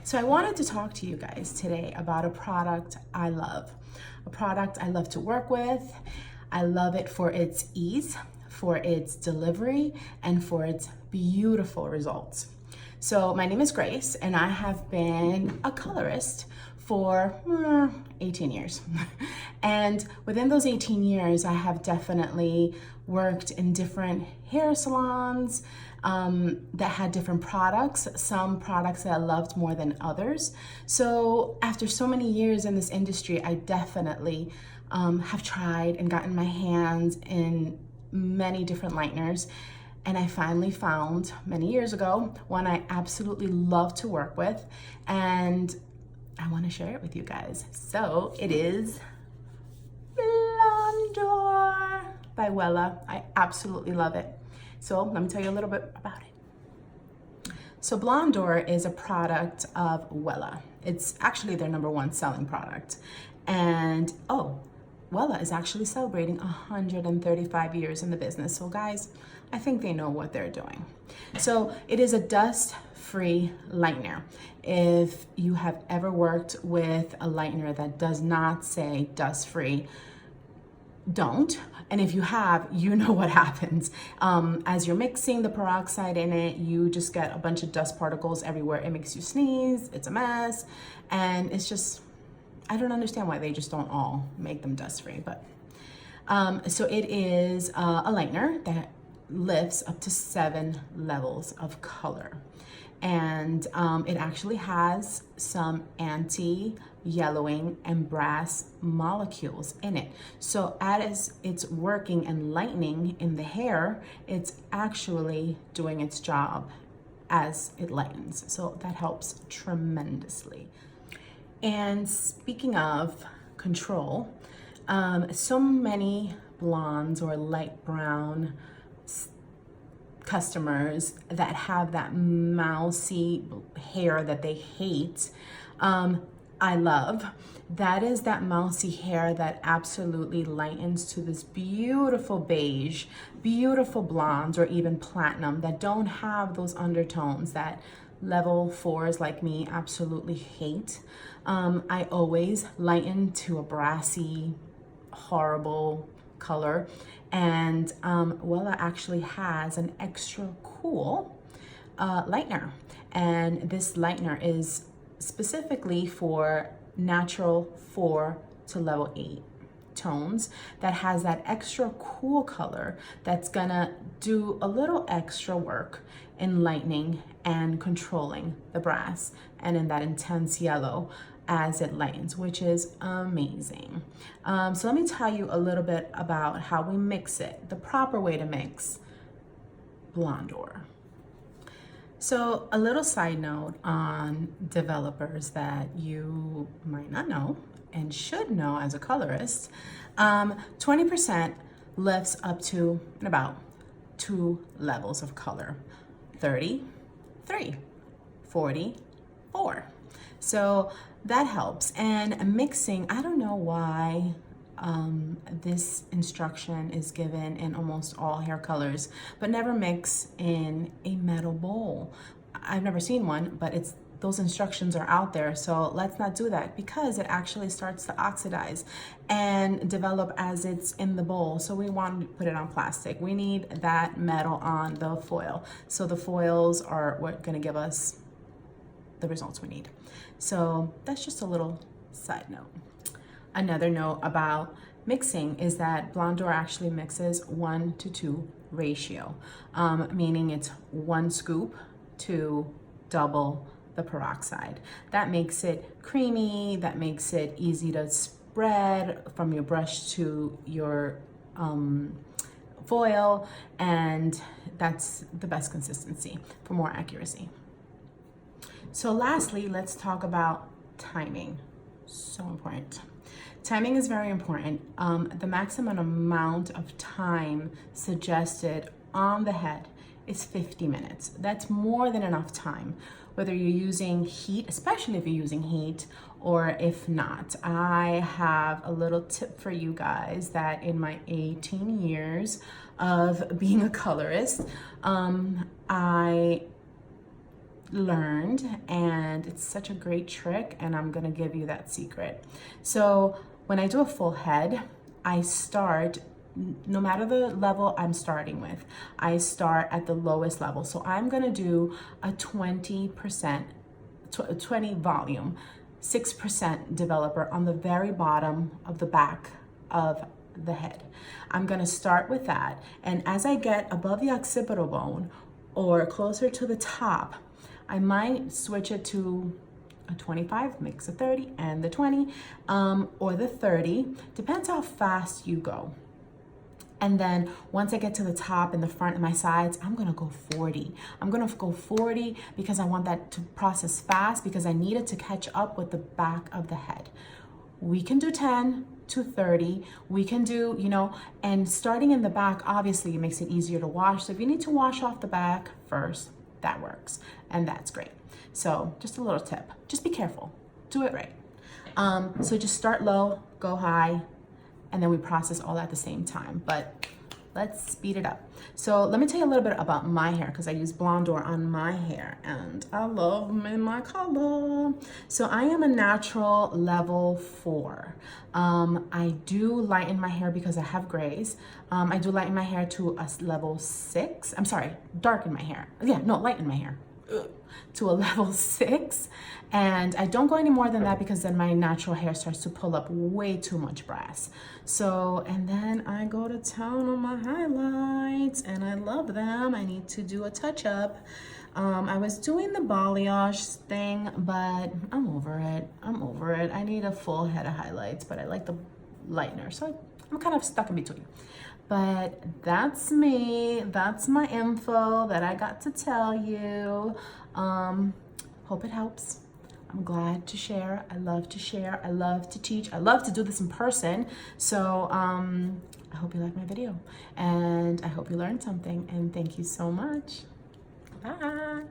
So I wanted to talk to you guys today about a product I love. A product I love to work with. I love it for its ease, for its delivery, and for its beautiful results. So my name is Grace, and I have been a colorist for 18 years. And within those 18 years, I have definitely worked in different hair salons that had different products, some products that I loved more than others. So after so many years in this industry, I definitely have tried and gotten my hands in many different lighteners. And I finally found many years ago one I absolutely love to work with, and I want to share it with you guys. So it is Blondor by Wella. I absolutely love it. So let me tell you a little bit about it. So Blondor is a product of Wella. It's actually their #1 selling product. And Wella is actually celebrating 135 years in the business. So guys, I think they know what they're doing. So it is a dust-free lightener. If you have ever worked with a lightener that does not say dust-free, don't. And if you have, you know what happens. As you're mixing the peroxide in it, you just get a bunch of dust particles everywhere. It makes you sneeze, it's a mess, and it's just, I don't understand why they just don't all make them dust-free. But so it is a lightener that lifts up to 7 levels of color. And it actually has some anti-yellowing and brass molecules in it. So as it's working and lightening in the hair, it's actually doing its job as it lightens. So that helps tremendously. And speaking of control, so many blondes or light brown customers that have that mousy hair that they hate, I love. That is that mousy hair that absolutely lightens to this beautiful beige, beautiful blondes, or even platinum that don't have those undertones that level 4s like me absolutely hate. I always lighten to a brassy, horrible color, and Wella actually has an extra cool lightener, and this lightener is specifically for natural 4 to level 8 tones that has that extra cool color that's gonna do a little extra work in lightening and controlling the brass and in that intense yellow as it lightens, which is amazing. So let me tell you a little bit about how we mix it, the proper way to mix Blondor. So a little side note on developers that you might not know and should know as a colorist, 20% lifts up to about 2 levels of color, 30, 3, 40, 4. So that helps. And mixing, I don't know why this instruction is given in almost all hair colors, but never mix in a metal bowl. I've never seen one, but those instructions are out there. So let's not do that, because it actually starts to oxidize and develop as it's in the bowl. So we want to put it on plastic. We need that metal on the foil. So the foils are what going to give us the results we need. So that's just a little side note. Another note about mixing is that Blondor actually mixes 1-to-2 ratio, meaning it's 1 scoop to double the peroxide. That makes it creamy, that makes it easy to spread from your brush to your foil, and that's the best consistency for more accuracy. So lastly, let's talk about timing. So important. Timing is very important. The maximum amount of time suggested on the head is 50 minutes. That's more than enough time, whether you're using heat, especially if you're using heat, or if not. I have a little tip for you guys that in my 18 years of being a colorist, I learned and and it's such a great trick, and I'm gonna give you that secret. So when I do a full head, I start, no matter the level I'm starting with, I start at the lowest level. So I'm gonna do a 20%, 20 volume, 6% developer on the very bottom of the back of the head. I'm gonna start with that. And as I get above the occipital bone or closer to the top, I might switch it to a 25, mix a 30 and the 20, or the 30, depends how fast you go. And then once I get to the top and the front and my sides, I'm gonna go 40. I'm gonna go 40 because I want that to process fast, because I need it to catch up with the back of the head. We can do 10 to 30. We can do, and starting in the back, obviously it makes it easier to wash. So if you need to wash off the back first, that works. And that's great. So just a little tip, just be careful, do it right. So just start low, go high, and then we process all at the same time, but let's speed it up. So let me tell you a little bit about my hair, because I use Blondor on my hair and I love my color. So I am a natural level 4. I do lighten my hair because I have grays. I do lighten my hair to a level 6. I'm sorry, darken my hair. Yeah, no, lighten my hair. To a level 6, and I don't go any more than that because then my natural hair starts to pull up way too much brass. So, and then I go to town on my highlights, and I love them. I need to do a touch up. I was doing the balayage thing, but I'm over it. I need a full head of highlights, but I like the lightener, so I'm kind of stuck in between. But that's me, that's my info that I got to tell you. Hope it helps. I'm glad to share. I love to share. I love to teach. I love to do this in person. So I hope you like my video, and I hope you learned something, and thank you so much. Bye.